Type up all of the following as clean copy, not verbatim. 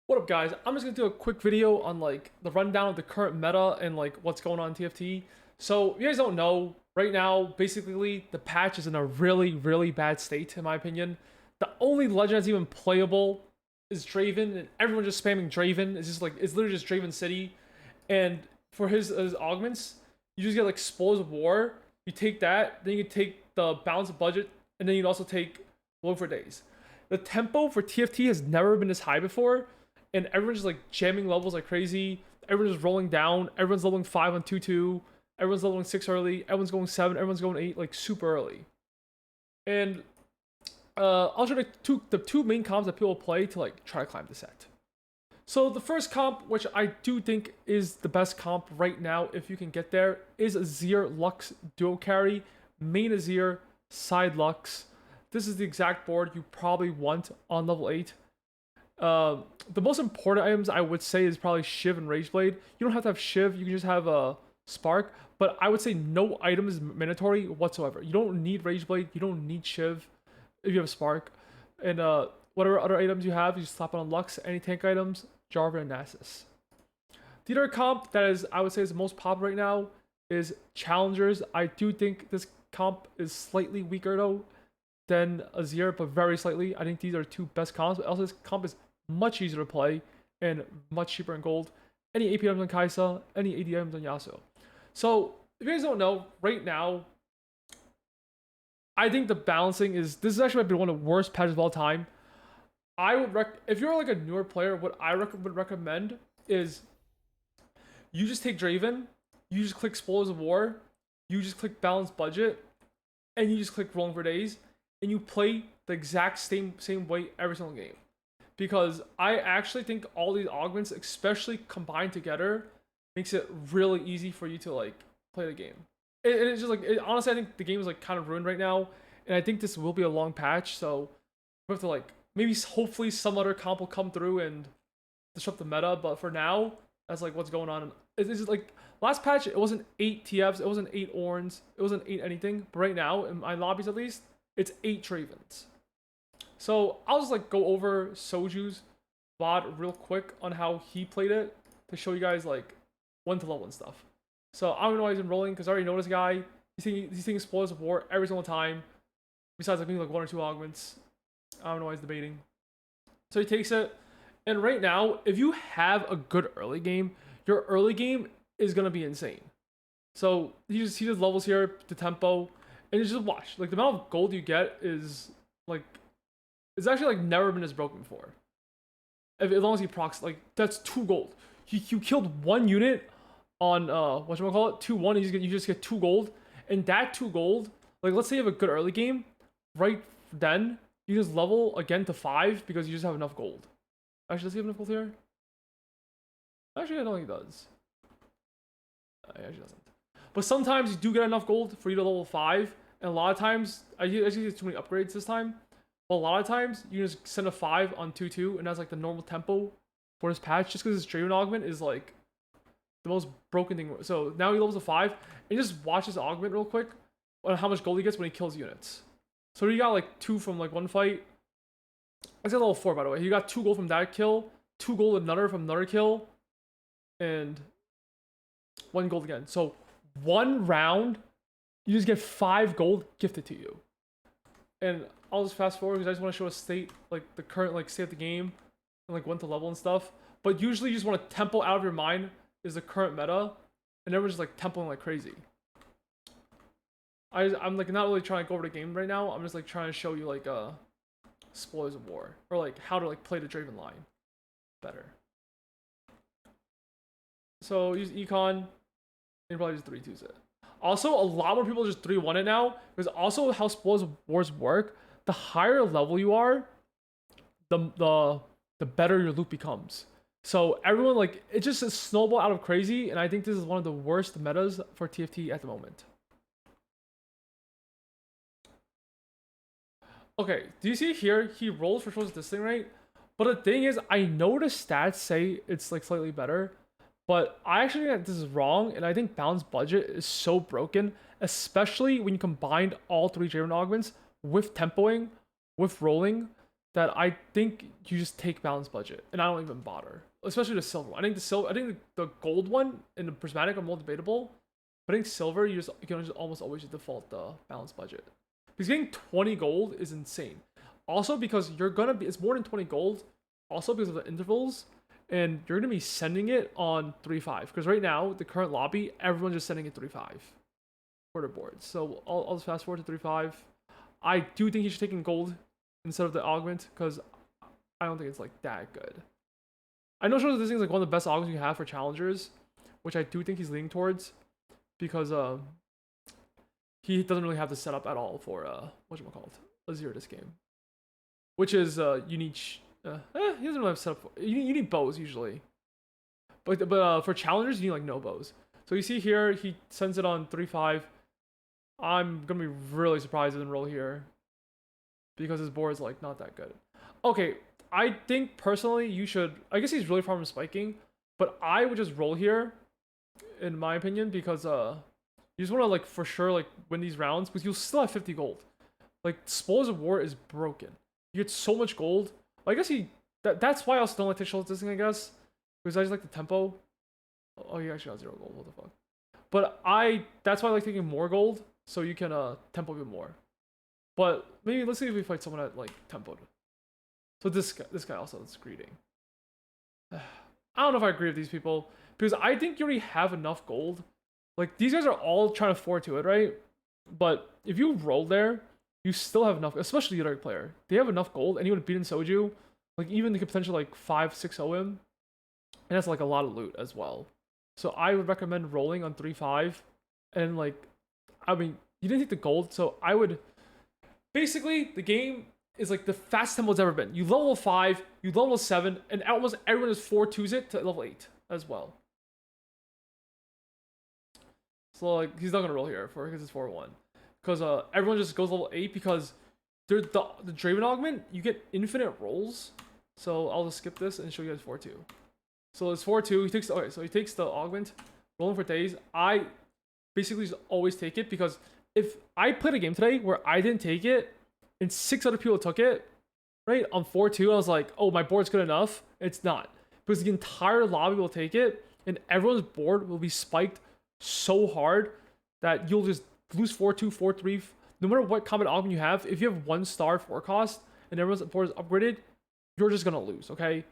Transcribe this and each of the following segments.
What up, guys? I'm just gonna do a quick video on like the rundown of the current meta and like what's going on in TFT. So if you guys don't know, right now basically the patch is in a really bad state in my opinion. The only legend that's even playable is DRAVEN, and everyone's just spamming DRAVEN. It's literally just DRAVEN City, and for his augments, you just get like Explosive War. You take that, then you can take the balance of budget, and then you can also take Blow for Days. The tempo for TFT has never been this high before, and everyone's just like jamming levels like crazy. Everyone's just rolling down. Everyone's leveling 5 on 2-2. Everyone's leveling 6 early. Everyone's going 7. Everyone's going 8, like super early. And I'll show the two main comps that people play to like try to climb the set. So the first comp, which I do think is the best comp right now, if you can get there, is Azir Lux duo carry, main Azir, side Lux. This is the exact board you probably want on level 8. The most important items I would say is probably Shiv and Rageblade. You don't have to have Shiv, you can just have a Spark, but I would say no item is mandatory whatsoever. You don't need Rageblade, you don't need Shiv if you have Spark. And whatever other items you have, you just slap it on Lux. Any tank items, Jarvan and Nasus. The other comp that is, I would say, is the most popular right now is Challengers. I do think this comp is slightly weaker though than Azir, but very slightly. I think these are two best comps, but also this comp is much easier to play and much cheaper in gold. Any AP items on Kaisa, any AD items on Yasuo. So if you guys don't know, right now, I think the balancing this is actually might be one of the worst patches of all time. I would if you're like a newer player, what I would recommend is you just take DRAVEN, you just click Explosive War, you just click Balance Budget, and you just click Rolling for Days, and you play the exact same way every single game. Because I actually think all these augments, especially combined together, makes it really easy for you to like play the game. And it's just like, honestly, I think the game is like kind of ruined right now, and I think this will be a long patch, so we have to like, maybe hopefully some other comp will come through and disrupt the meta, but for now, that's like what's going on. It's just like, last patch, it wasn't 8 TFs, it wasn't 8 Orns, it wasn't 8 anything, but right now, in my lobbies at least, it's 8 Dravens. So I'll just like go over Soju's VOD real quick on how he played it to show you guys like when to level and stuff. So I don't know why he's enrolling because I already know this guy. He's thinking Explosive War every single time. Besides like maybe like 1 or 2 augments. I don't know why he's debating. So he takes it. And right now, if you have a good early game, your early game is gonna be insane. So he just levels here, the tempo, and you just watch. Like the amount of gold you get is like, it's actually like never been as broken before. As long as he procs, like that's 2 gold. You killed 1 unit on whatchamacallit, 2-1, and you just get 2 gold. And that 2 gold, like let's say you have a good early game, right then you just level again to 5 because you just have enough gold. Actually, does he have enough gold here? Actually, I don't think he does. He actually doesn't. But sometimes you do get enough gold for you to level 5, and a lot of times, I actually get too many upgrades this time, but a lot of times you just send a 5 on 2-2, and that's like the normal tempo for this patch, just because this DRAVEN augment is like the most broken thing. So now he levels a 5, and just watch this augment real quick on how much gold he gets when he kills units. So he got like 2 from like 1 fight. It's at level 4, by the way. He got 2 gold from that kill, 2 gold from another kill, and 1 gold again. So 1 round, you just get 5 gold gifted to you. And I'll just fast forward because I just want to show a state, like the current like state of the game, and like when to level and stuff. But usually you just want to tempo out of your mind is the current meta, and everyone's just like tempoing like crazy. I'm like not really trying to go over the game right now. I'm just like trying to show you like Spoils of War, or like how to like play the DRAVEN line better. So use Econ, and probably just 3-2s it. Also, a lot more people just 3-1 it now, because also how Spoils of Wars work, the higher level you are, the better your loot becomes. So everyone, like, it just a snowball out of crazy, and I think this is one of the worst metas for TFT at the moment. Okay, do you see here? He rolls for shows this thing, right? But the thing is, I know the stats say it's like slightly better, but I actually think that this is wrong, and I think Balance Budget is so broken, especially when you combine all 3 DRAVEN augments with tempoing, with rolling. that I think you just take balance budget, and I don't even bother. Especially the silver one. I think the gold one and the prismatic are more debatable. But I think silver, you can just almost always just default the balance budget. Because getting 20 gold is insane. Also because it's more than 20 gold. Also because of the intervals, and you're gonna be sending it on 3-5. Because right now, the current lobby, everyone's just sending it 3-5 for the boards. So I'll just fast forward to 3-5. I do think he should take in gold instead of the augment, because I don't think it's like that good. I know sure that this thing's like one of the best augments you have for challengers, which I do think he's leaning towards, because he doesn't really have the setup at all for whatchamacallit, a zero this game, which is you need he doesn't really have setup for, you need bows usually, but for challengers you need like no bows. So you see here he sends it on 3-5. I'm gonna be really surprised if it doesn't roll here, because his board is like not that good. Okay, I think personally you should, I guess he's really far from spiking, but I would just roll here, in my opinion, because you just want to like for sure like win these rounds, because you'll still have 50 gold. Like Spoils of War is broken. You get so much gold. I guess that's why I also don't like to this thing, I guess, because I just like the tempo. Oh, he actually got 0 gold. What the fuck? But that's why I like taking more gold, so you can tempo even more. But maybe let's see if we fight someone at like tempoed. So this guy also is greeting. I don't know if I agree with these people, because I think you already have enough gold. Like these guys are all trying to 4-2 it, right? But if you roll there, you still have enough, especially the other player. They have enough gold, and you would beat in Soju. Like even they could potentially like 5-6-0 him, and that's like a lot of loot as well. So I would recommend rolling on 3-5, and like, I mean, you didn't take the gold, so I would. Basically, the game is like the fastest tempo it's ever been. You level 5, you level 7, and almost everyone just 4-2s it to level 8 as well. So like he's not gonna roll here because it's 4-1. Because everyone just goes level 8, because the Draven augment, you get infinite rolls. So I'll just skip this and show you guys 4-2. So it's 4-2. He takes the augment, rolling for days. I basically just always take it, because if I played a game today where I didn't take it and 6 other people took it, right, on 4-2, I was like, oh, my board's good enough. It's not. Because the entire lobby will take it, and everyone's board will be spiked so hard that you'll just lose 4-2, 4-3. No matter what combat augment you have, if you have 1-star forecast and everyone's board is upgraded, you're just going to lose, okay?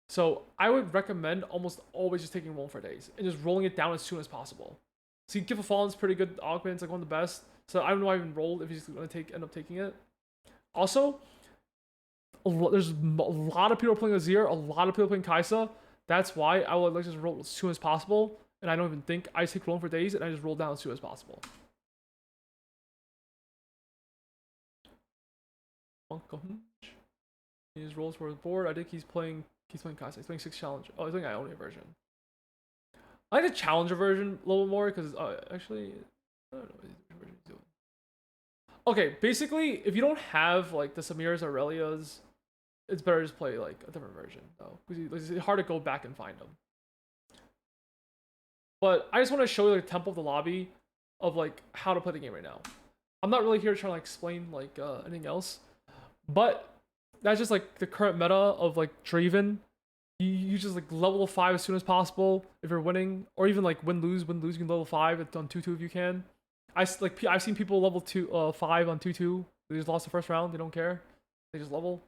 So I would recommend almost always just taking roll for days and just rolling it down as soon as possible. See, Gift of Fallen's pretty good augment. It's like one of the best. So I don't know why I even rolled if he's going to end up taking it. Also, there's a lot of people playing Azir, a lot of people playing Kaisa. That's why I would like to just roll as soon as possible. And I don't even think. I just take rolling for days and I just roll down as soon as possible. He just rolls for his board. I think he's playing Kaisa. He's playing 6 Challenger. Oh, he's playing Ionia version. I like the Challenger version a little more, because actually, I don't know what version he's doing. Okay, basically, if you don't have like the Samiras or Aurelias, it's better to just play like a different version, though, because it's hard to go back and find them. But I just want to show you like the tempo of the lobby of like how to play the game right now. I'm not really here trying to like explain like anything else, but that's just like the current meta of like Draven. You just like level 5 as soon as possible if you're winning, or even like win lose. You can level 5 on 2-2 if you can. I've seen people level 5 on 2-2. They just lost the first round. They don't care. They just level.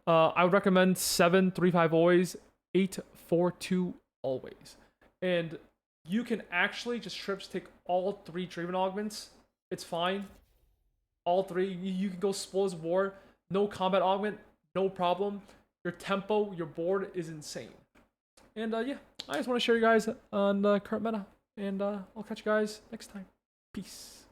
I would recommend 7 3-5 always, 8 4-2 always, and you can actually just take all 3 Draven augments. It's fine. All 3. You can go Spoils of War. No combat augment. No problem. Your tempo, your board is insane. And yeah, I just want to show you guys on the current meta. And I'll catch you guys next time. Peace.